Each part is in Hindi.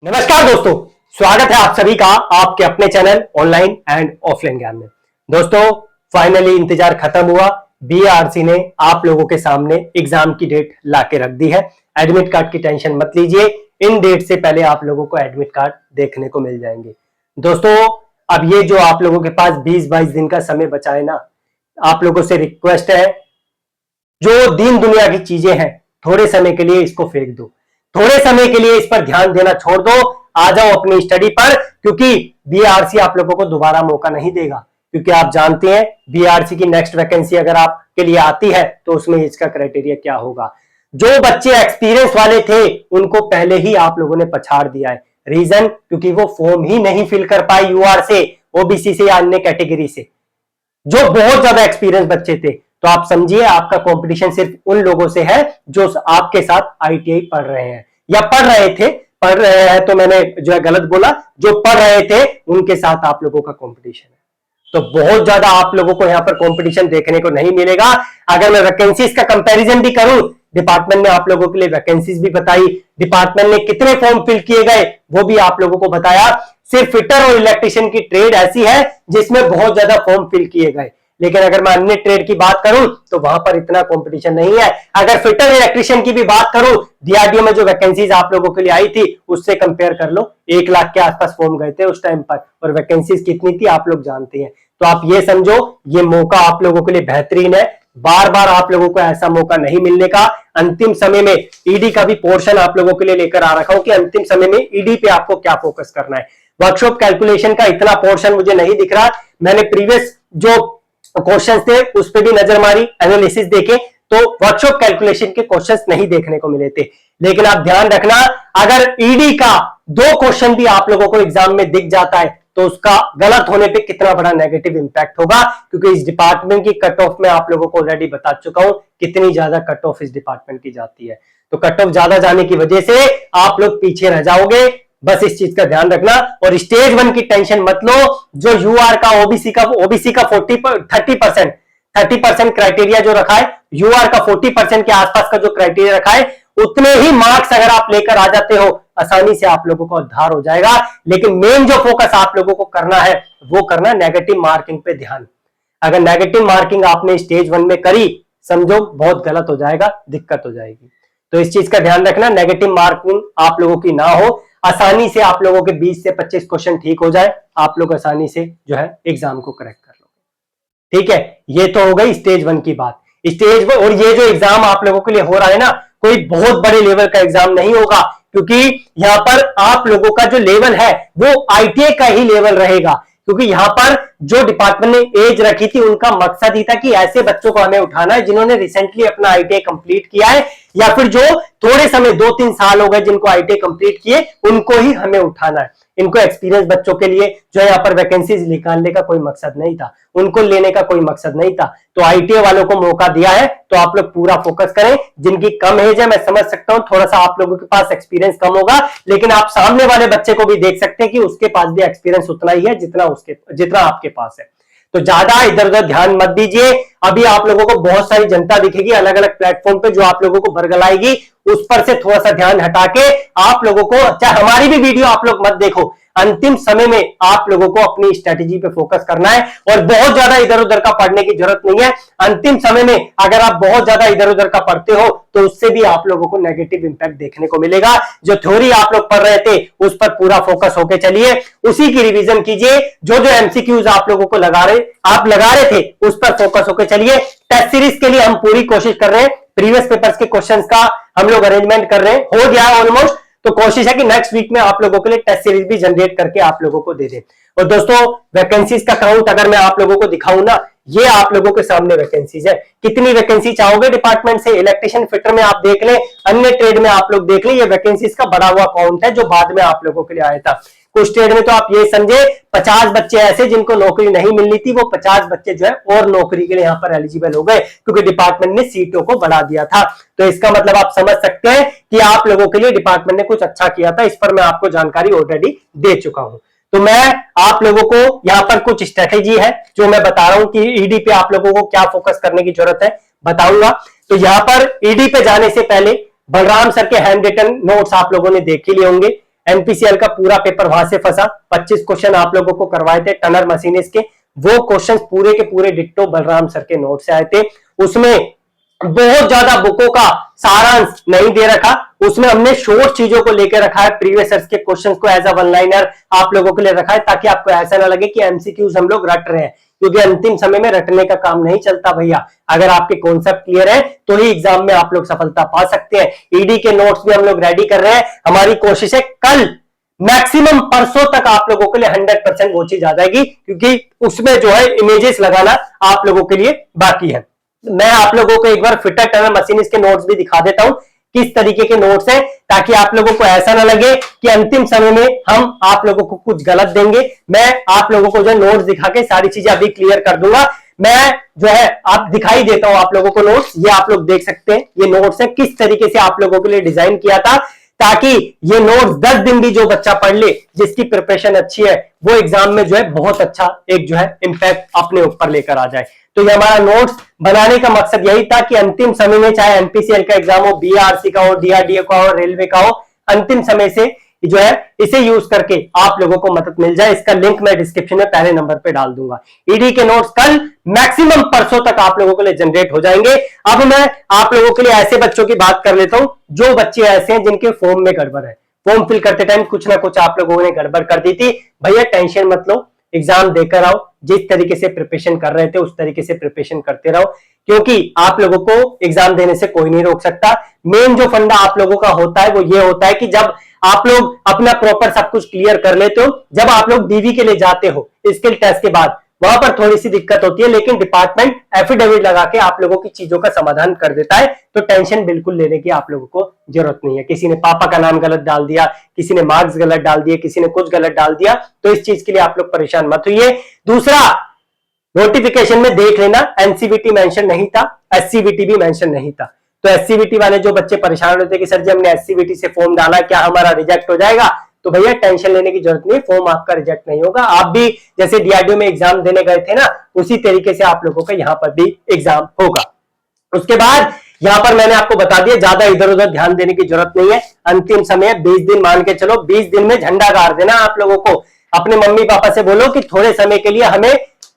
नमस्कार दोस्तों, स्वागत है आप सभी का आपके अपने चैनल ऑनलाइन एंड ऑफलाइन ज्ञान में। दोस्तों, फाइनली इंतजार खत्म हुआ। बीआरसी ने आप लोगों के सामने एग्जाम की डेट लाके रख दी है। एडमिट कार्ड की टेंशन मत लीजिए, इन डेट से पहले आप लोगों को एडमिट कार्ड देखने को मिल जाएंगे। दोस्तों, अब ये जो आप लोगों के पास 20-22 दिन का समय बचा है ना, आप लोगों से रिक्वेस्ट है, जो दीन दुनिया की चीजें हैं थोड़े समय के लिए इसको फेंक दो, थोड़े समय के लिए इस पर ध्यान देना छोड़ दो, आ जाओ अपनी स्टडी पर, क्योंकि बीआरसी आप लोगों को दोबारा मौका नहीं देगा। क्योंकि आप जानते हैं बीआरसी की नेक्स्ट वैकेंसी अगर आपके लिए आती है तो उसमें इसका क्राइटेरिया क्या होगा। जो बच्चे एक्सपीरियंस वाले थे उनको पहले ही आप लोगों ने पछाड़ दिया है। रीजन, क्योंकि वो फॉर्म ही नहीं फिल कर पाए यूआर से, ओबीसी से या अन्य कैटेगरी से, जो बहुत ज्यादा एक्सपीरियंस बच्चे थे। तो आप समझिए आपका कंपटीशन सिर्फ उन लोगों से है जो आपके साथ आईटीआई पढ़ रहे हैं या पढ़ रहे हैं तो मैंने जो है गलत बोला, जो पढ़ रहे थे उनके साथ आप लोगों का कंपटीशन है। तो बहुत ज्यादा आप लोगों को यहां पर कंपटीशन देखने को नहीं मिलेगा। अगर मैं वैकेंसीज का कंपैरिजन भी करूं, डिपार्टमेंट ने आप लोगों के लिए वैकेंसीज भी बताई, डिपार्टमेंट ने कितने फॉर्म फिल किए गए वो भी आप लोगों को बताया। सिर्फ फिटर और इलेक्ट्रिशियन की ट्रेड ऐसी है जिसमें बहुत ज्यादा फॉर्म फिल किए गए, लेकिन अगर मैं अन्य ट्रेड की बात करूं तो वहां पर इतना कंपटीशन नहीं है। अगर फिटर इलेक्ट्रिशियन की भी बात करूं, डीआरडीओ में जो वैकेंसीज आप लोगों के लिए आई थी उससे कंपेयर कर लो, 1 लाख के आसपास फॉर्म गए थे उस टाइम पर, और वैकेंसीज कितनी थी आप लोग जानते हैं। तो आप ये समझो, ये मौका आप लोगों के लिए बेहतरीन है। बार बार आप लोगों को ऐसा मौका नहीं मिलने का। अंतिम समय में ईडी का भी पोर्शन आप लोगों के लिए लेकर आ रखा हूं कि अंतिम समय में ईडी पे आपको क्या फोकस करना है। वर्कशॉप कैलकुलेशन का इतना पोर्शन मुझे नहीं दिख रहा। मैंने प्रीवियस जो क्वेश्चंस थे उस पर भी नजर मारी, एनालिसिस देखे, तो वर्कशॉप कैलकुलेशन के क्वेश्चंस नहीं देखने को मिले थे। लेकिन आप ध्यान रखना, अगर ईडी का 2 क्वेश्चन भी आप लोगों को एग्जाम में दिख जाता है तो उसका गलत होने पे कितना बड़ा नेगेटिव इंपैक्ट होगा, क्योंकि इस डिपार्टमेंट की कट ऑफ में आप लोगों को ऑलरेडी बता चुका हूं कितनी ज्यादा कट ऑफ इस डिपार्टमेंट की जाती है। तो कट ऑफ ज्यादा जाने की वजह से आप लोग पीछे रह जाओगे, बस इस चीज का ध्यान रखना। और स्टेज 1 की टेंशन मत लो। जो यूआर का ओबीसी का 30% क्राइटेरिया जो रखा है, यूआर का 40% के आसपास का जो क्राइटेरिया रखा है, उतने ही मार्क्स अगर आप लेकर आ जाते हो आसानी से आप लोगों का उद्धार हो जाएगा। लेकिन मेन जो फोकस आप लोगों को करना है वो करना नेगेटिव मार्किंग पे ध्यान। अगर नेगेटिव मार्किंग आपने स्टेज 1 में करी, समझो बहुत गलत हो जाएगा, दिक्कत हो जाएगी। तो इस चीज का ध्यान रखना, नेगेटिव मार्किंग आप लोगों की ना हो, आसानी से आप लोगों के 20 से 25 क्वेश्चन ठीक हो जाए, आप लोग आसानी से जो है एग्जाम को करेक्ट कर लो। ठीक है, ये तो हो गई स्टेज 1 की बात। स्टेज 1 और ये जो एग्जाम आप लोगों के लिए हो रहा है ना, कोई बहुत बड़े लेवल का एग्जाम नहीं होगा, क्योंकि यहां पर आप लोगों का जो लेवल है वो आईटीआई का ही लेवल रहेगा। क्योंकि यहां पर जो डिपार्टमेंट ने एज रखी थी उनका मकसद ही था कि ऐसे बच्चों को हमें उठाना है जिन्होंने रिसेंटली अपना आईटीआई कंप्लीट किया है, या फिर जो थोड़े समय 2-3 साल हो गए जिनको आईटीआई कंप्लीट किए, उनको ही हमें उठाना है। इनको एक्सपीरियंस बच्चों के लिए जो यहाँ पर वैकेंसीज निकालने का कोई मकसद नहीं था, उनको लेने का कोई मकसद नहीं था। तो आईटीआई वालों को मौका दिया है तो आप लोग पूरा फोकस करें। जिनकी कम एज है, मैं समझ सकता हूं थोड़ा सा आप लोगों के पास एक्सपीरियंस कम होगा, लेकिन आप सामने वाले बच्चे को भी देख सकते हैं कि उसके पास भी एक्सपीरियंस उतना ही है जितना आपके पास है। तो ज्यादा इधर उधर ध्यान मत दीजिए। अभी आप लोगों को बहुत सारी जनता दिखेगी अलग अलग प्लेटफॉर्म पे जो आप लोगों को बरगलाएगी, उस पर से थोड़ा सा ध्यान हटा के आप लोगों को, चाहे हमारी भी वीडियो आप लोग मत देखो, अंतिम समय में आप लोगों को अपनी स्ट्रेटेजी पे फोकस करना है। और बहुत ज्यादा इधर उधर का पढ़ने की जरूरत नहीं है। अंतिम समय में अगर आप बहुत ज्यादा इधर उधर का पढ़ते हो तो उससे भी आप लोगों को नेगेटिव इंपैक्ट देखने को मिलेगा। जो थ्योरी आप लोग पढ़ रहे थे उस पर पूरा फोकस होके चलिए, उसी की रिवीजन कीजिए। जो जो एमसीक्यूज आप लोगों को लगा रहे थे उस पर फोकस होके चलिए। टेस्ट सीरीज के लिए हम पूरी कोशिश कर रहे हैं, प्रीवियस पेपर्स के क्वेश्चंस का हम लोग अरेंजमेंट कर रहे हैं, हो गया ऑलमोस्ट। तो कोशिश है कि नेक्स्ट वीक में आप लोगों के लिए टेस्ट सीरीज भी जनरेट करके आप लोगों को दे दें। और दोस्तों, वैकेंसीज का काउंट अगर मैं आप लोगों को दिखाऊं ना, ये आप लोगों के सामने वैकेंसीज है। कितनी वैकेंसी चाहोगे डिपार्टमेंट से? इलेक्ट्रिशियन फिटर में आप देख लें, अन्य ट्रेड में आप लोग देख लें, ये वैकेंसीज का बड़ा हुआ काउंट है जो बाद में आप लोगों के लिए आया था। कुछ ट्रेड में तो आप ये समझे 50 बच्चे ऐसे जिनको नौकरी नहीं मिलनी थी, वो 50 बच्चे जो है और नौकरी के लिए यहाँ पर एलिजिबल हो गए, क्योंकि डिपार्टमेंट ने सीटों को बढ़ा दिया था। तो इसका मतलब आप समझ सकते हैं कि आप लोगों के लिए डिपार्टमेंट ने कुछ अच्छा किया था। इस पर मैं आपको जानकारी ऑलरेडी दे चुका हूं। तो मैं आप लोगों को यहाँ पर कुछ स्ट्रेटेजी है जो मैं बता रहा हूं कि ईडी पे आप लोगों को क्या फोकस करने की जरूरत है, बताऊंगा। तो यहाँ पर ईडी पे जाने से पहले बलराम सर के हैंड रिटन नोट्स आप लोगों ने देख ही लिए होंगे। एनपीसीएल का पूरा पेपर वहां से फंसा। 25 क्वेश्चन आप लोगों को करवाए थे टनर मशीनिस्ट के, वो क्वेश्चन पूरे के पूरे डिट्टो बलराम सर के नोट से आए थे। उसमें बहुत ज्यादा बुकों का सारांश नहीं दे रखा, उसमें हमने शॉर्ट चीजों को लेकर रखा है, प्रीवियस ईयर्स के क्वेश्चंस को एज अ वन लाइनर आप लोगों के लिए रखा है, ताकि आपको ऐसा ना लगे कि एमसीक्यूज हम लोग रट रहे हैं, क्योंकि अंतिम समय में रटने का काम नहीं चलता भैया। अगर आपके कॉन्सेप्ट क्लियर है तो ही एग्जाम में आप लोग सफलता पा सकते हैं। ईडी के नोट्स भी हम लोग रेडी कर रहे हैं, हमारी कोशिश है कल मैक्सिमम परसों तक आप लोगों के लिए 100% वो चीज आ जाएगी, क्योंकि उसमें जो है इमेजेस लगाना आप लोगों के लिए बाकी है। मैं आप लोगों को एक बार फिटर टनर मशीनिस्ट के नोट्स भी दिखा देता हूं, किस तरीके के नोट्स हैं, ताकि आप लोगों को ऐसा ना लगे कि अंतिम समय में हम आप लोगों को कुछ गलत देंगे। मैं आप लोगों को जो नोट्स दिखा के सारी चीजें अभी क्लियर कर दूंगा। मैं जो है आप दिखाई देता हूं आप लोगों को नोट्स, ये आप लोग देख सकते हैं, ये नोट्स है किस तरीके से आप लोगों के लिए डिजाइन किया था, ताकि ये नोट्स 10 दिन भी जो बच्चा पढ़ ले, जिसकी प्रिपरेशन अच्छी है, वो एग्जाम में जो है बहुत अच्छा एक जो है इंपैक्ट अपने ऊपर लेकर आ जाए। तो ये हमारा नोट्स बनाने का मकसद यही था कि अंतिम समय में चाहे एनपीसीएल का एग्जाम हो, बीआरसी का हो, डीआरडीओ का हो, रेलवे का हो, अंतिम समय से जो है इसे यूज करके आप लोगों को मदद मिल जाए। इसका लिंक मैं डिस्क्रिप्शन में पहले नंबर पे डाल दूंगा। ईडी के नोट्स कल मैक्सिमम परसों तक आप लोगों के लिए जनरेट हो जाएंगे। अब मैं आप लोगों के लिए ऐसे बच्चों की बात कर लेता हूं, जो बच्चे ऐसे हैं जिनके फॉर्म में गड़बड़ है, फॉर्म फिल करते टाइम कुछ ना कुछ आप लोगों ने गड़बड़ कर दी थी। भैया टेंशन मत लो, एग्जाम देकर आओ, जिस तरीके से प्रिपरेशन कर रहे थे उस तरीके से प्रिपरेशन करते रहो, क्योंकि आप लोगों को एग्जाम देने से कोई नहीं रोक सकता। मेन जो फंडा आप लोगों का होता है वो ये होता है कि जब आप लोग अपना प्रॉपर सब कुछ क्लियर कर लेते हो, जब आप लोग डीवी के लिए जाते हो स्किल टेस्ट के बाद, वहां पर थोड़ी सी दिक्कत होती है, लेकिन डिपार्टमेंट एफिडेविट लगा के आप लोगों की चीजों का समाधान कर देता है। तो टेंशन बिल्कुल लेने की आप लोगों को जरूरत नहीं है। किसी ने पापा का नाम गलत डाल दिया, किसी ने मार्क्स गलत डाल दिए, किसी ने कुछ गलत डाल दिया, तो इस चीज के लिए आप लोग परेशान मत होइए। दूसरा, नोटिफिकेशन में देख लेना एनसीवीटी मेंशन नहीं था, एससीवीटी भी मेंशन नहीं था। तो एससीवीटी वाले जो बच्चे परेशान होते हैं कि सर जी हमने एससीवीटी से फॉर्म डाला, क्या हमारा रिजेक्ट हो जाएगा, तो भैया टेंशन लेने की जरूरत नहीं, फॉर्म आपका रिजेक्ट नहीं होगा। आप भी जैसे डीआरडीओ में एग्जाम देने गए थे ना, उसी तरीके से आप लोगों का यहाँ पर भी एग्जाम होगा। उसके बाद यहाँ पर मैंने आपको बता दिया, ज्यादा इधर उधर ध्यान देने की जरूरत नहीं है। अंतिम समय 20 दिन मान के चलो, 20 दिन में झंडा गाड़ देना आप लोगों को। अपने मम्मी पापा से बोलो कि थोड़े समय के लिए हमें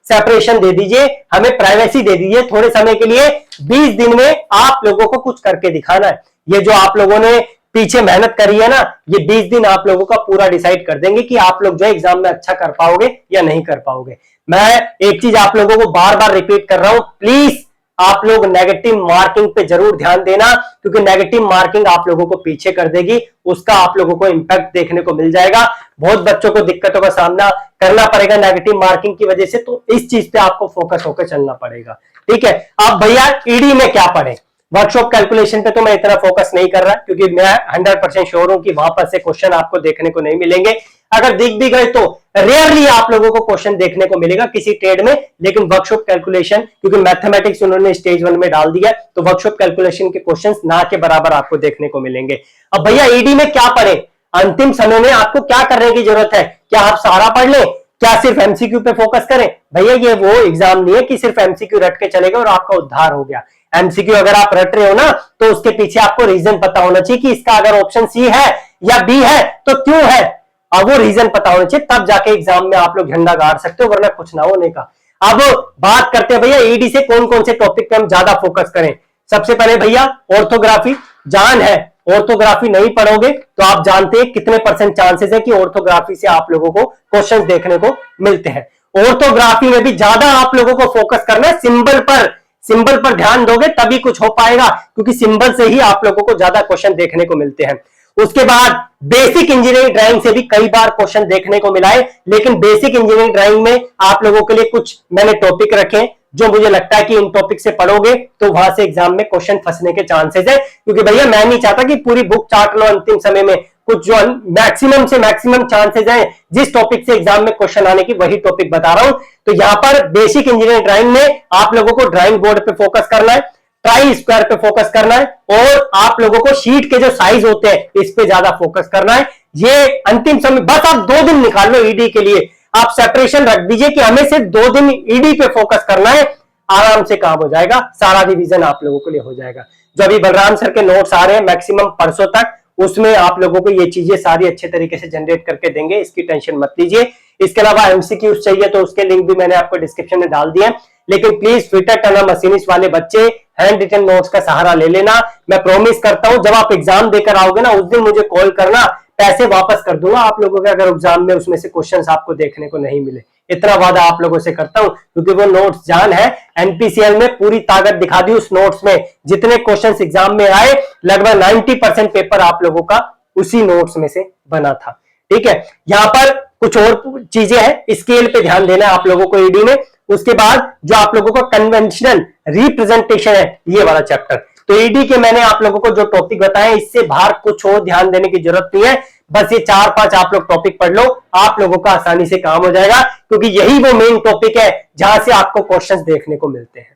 सेपरेशन दे दीजिए, हमें प्राइवेसी दे दीजिए थोड़े समय के लिए। 20 दिन में आप लोगों को कुछ करके दिखाना है। ये जो आप लोगों ने पीछे मेहनत करी है ना, ये 20 दिन आप लोगों का पूरा डिसाइड कर देंगे कि आप लोग जो है एग्जाम में अच्छा कर पाओगे या नहीं कर पाओगे। मैं एक चीज आप लोगों को बार बार रिपीट कर रहा हूं, प्लीज आप लोग नेगेटिव मार्किंग पे जरूर ध्यान देना, क्योंकि नेगेटिव मार्किंग आप लोगों को पीछे कर देगी, उसका आप लोगों को इंपैक्ट देखने को मिल जाएगा। बहुत बच्चों को दिक्कतों का सामना करना पड़ेगा नेगेटिव मार्किंग की वजह से, तो इस चीज पे आपको फोकस होकर चलना पड़ेगा। ठीक है, अब भैया ईडी में क्या पढ़े, वर्कशॉप कैलकुलेशन पे तो मैं इतना फोकस नहीं कर रहा, क्योंकि मैं 100% श्योर हूं कि वहां पर से क्वेश्चन आपको देखने को नहीं मिलेंगे। अगर दिख भी गए तो रेयरली आप लोगों को क्वेश्चन देखने को मिलेगा किसी ट्रेड में, लेकिन वर्कशॉप कैलकुलेशन, क्योंकि मैथमेटिक्स उन्होंने स्टेज 1 में डाल दिया, तो वर्कशॉप कैलकुलेशन के क्वेश्चंस ना के बराबर आपको देखने को मिलेंगे। अब भैया ईडी में क्या पढ़े, अंतिम समय में आपको क्या करने की जरूरत है, क्या आप सारा पढ़ लें, क्या सिर्फ एमसीक्यू पे फोकस करें? भैया ये वो एग्जाम नहीं है कि सिर्फ एमसीक्यू रट के चलेगा और आपका उद्धार हो गया। एमसीक्यू अगर आप रट रहे हो ना, तो उसके पीछे आपको रीजन पता होना चाहिए कि इसका अगर ऑप्शन सी है या बी है तो क्यों है, अब वो रीजन पता होना चाहिए, तब जाके एग्जाम में आप लोग झंडा गाड़ सकते हो, वरना कुछ ना होने का। अब बात करते हैं भैया ईडी से कौन कौन से टॉपिक पे हम ज्यादा फोकस करें। सबसे पहले भैया ऑर्थोग्राफी जान है, ऑर्थोग्राफी नहीं पढ़ोगे तो आप जानते हैं कितने % चांसेस है कि ऑर्थोग्राफी से आप लोगों को क्वेश्चंस देखने को मिलते हैं। ऑर्थोग्राफी में भी ज्यादा आप लोगों को फोकस करना है सिंबल पर ध्यान दोगे तभी कुछ हो पाएगा, क्योंकि सिंबल से ही आप लोगों को ज्यादा क्वेश्चन देखने को मिलते हैं। उसके बाद बेसिक इंजीनियरिंग ड्राइंग से भी कई बार क्वेश्चन देखने को मिला है, लेकिन बेसिक इंजीनियरिंग ड्राइंग में आप लोगों के लिए कुछ मैंने टॉपिक रखे जो मुझे लगता है कि इन टॉपिक से पढ़ोगे तो वहां से एग्जाम में क्वेश्चन फंसने के चांसेस है, क्योंकि भैया मैं नहीं चाहता कि पूरी बुक चाट लो अंतिम समय में। कुछ जो मैक्सिमम से मैक्सिमम चांसेस है जिस टॉपिक से एग्जाम में क्वेश्चन आने की, वही टॉपिक बता रहा हूं। तो यहां पर बेसिक इंजीनियरिंग ड्राइंग में आप लोगों को ड्राइंग बोर्ड पे फोकस करना है, ट्राई स्क्वायर पे फोकस करना है, और आप लोगों को शीट के जो साइज होते हैं इस पे ज्यादा फोकस करना है। ये अंतिम समय, बस आप 2 दिन निकाल लो ईडी के लिए, आप सेपरेशन रख दीजिए कि हमें सिर्फ 2 दिन ईडी पे फोकस करना है, आराम से काम हो जाएगा, सारा रिवीजन आप लोगों के लिए हो जाएगा। जो अभी बलराम सर के नोट्स आ रहे हैं मैक्सिमम परसों तक, उसमें आप लोगों को ये चीजें सारी अच्छे तरीके से जनरेट करके देंगे, इसकी टेंशन मत लीजिए। इसके अलावा एमसीक्यूज चाहिए तो उसके लिंक भी मैंने आपको डिस्क्रिप्शन में डाल दिए, लेकिन प्लीज ट्विटर टर्नर मशीनिस्ट वाले बच्चे हैंड रिटन नोट्स का सहारा ले लेना। मैं प्रॉमिस करता हूं जब आप एग्जाम देकर आओगे ना उस दिन मुझे कॉल करना, पैसे वापस कर दूंगा आप लोगों के अगर एग्जाम में उसमें से क्वेश्चंस आपको देखने को नहीं मिले। इतना वादा आप लोगों से करता हूं क्योंकि वो नोट्स जान है। एनपीसीएल में पूरी ताकत दिखा दी उस नोट्स में, जितने क्वेश्चंस एग्जाम में आए लगभग 90% पेपर आप लोगों का उसी नोट्स में से बना था। ठीक है, यहां पर कुछ और चीजें हैं, स्केल पे ध्यान देना है आप लोगों को ईडी में। उसके बाद जो आप लोगों को कन्वेंशनल रिप्रेजेंटेशन है ये वाला चैप्टर, तो ईडी के मैंने आप लोगों को जो टॉपिक बताए इससे बाहर कुछ और ध्यान देने की जरूरत नहीं है। बस ये 4-5 आप लोग टॉपिक पढ़ लो, आप लोगों का आसानी से काम हो जाएगा, क्योंकि यही वो मेन टॉपिक है जहां से आपको क्वेश्चंस देखने को मिलते हैं।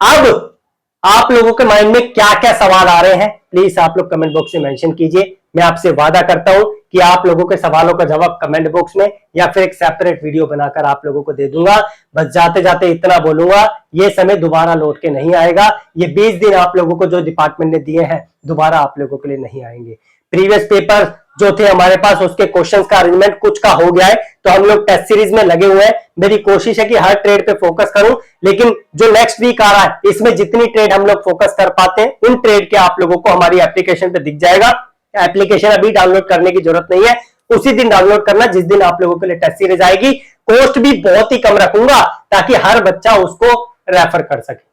अब आप लोगों के माइंड में क्या क्या सवाल आ रहे हैं प्लीज आप लोग कमेंट बॉक्स में मेंशन कीजिए। मैं आपसे वादा करता हूं कि आप लोगों के सवालों का जवाब कमेंट बॉक्स में या फिर एक सेपरेट वीडियो बनाकर आप लोगों को दे दूंगा। बस जाते जाते इतना बोलूंगा, ये समय दोबारा लौट के नहीं आएगा। ये 20 दिन आप लोगों को जो डिपार्टमेंट ने दिए हैं दोबारा आप लोगों के लिए नहीं आएंगे। प्रीवियस पेपर जो थे हमारे पास उसके क्वेश्चंस का अरेंजमेंट कुछ का हो गया है, तो हम लोग टेस्ट सीरीज में लगे हुए हैं। मेरी कोशिश है कि हर ट्रेड पे फोकस करूं, लेकिन जो नेक्स्ट वीक आ रहा है इसमें जितनी ट्रेड हम लोग फोकस कर पाते हैं उन ट्रेड के आप लोगों को हमारी एप्लीकेशन पे दिख जाएगा। एप्लीकेशन अभी डाउनलोड करने की जरूरत नहीं है, उसी दिन डाउनलोड करना जिस दिन आप लोगों के लिए टेस्ट सीरीज आएगी। कॉस्ट भी बहुत ही कम रखूंगा ताकि हर बच्चा उसको रेफर कर सके,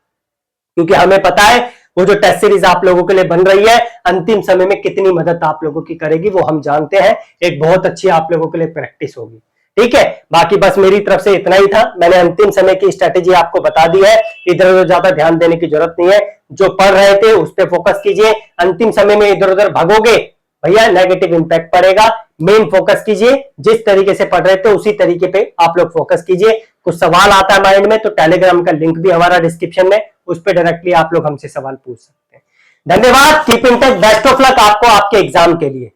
क्योंकि हमें पता है वो जो टेस्ट सीरीज आप लोगों के लिए बन रही है अंतिम समय में कितनी मदद आप लोगों की करेगी वो हम जानते हैं। एक बहुत अच्छी आप लोगों के लिए प्रैक्टिस होगी। ठीक है, बाकी बस मेरी तरफ से इतना ही था। मैंने अंतिम समय की स्ट्रेटेजी आपको बता दी है, इधर उधर ज्यादा ध्यान देने की जरूरत नहीं है। जो पढ़ रहे थे उस पर फोकस कीजिए। अंतिम समय में इधर उधर भागोगे भैया नेगेटिव इंपैक्ट पड़ेगा। मेन फोकस कीजिए, जिस तरीके से पढ़ रहे थे उसी तरीके पे आप लोग फोकस कीजिए। कुछ सवाल आता है माइंड में तो टेलीग्राम का लिंक भी हमारा डिस्क्रिप्शन में, उस पर डायरेक्टली आप लोग हमसे सवाल पूछ सकते हैं। धन्यवाद, keep in touch, best of luck आपको आपके एग्जाम के लिए।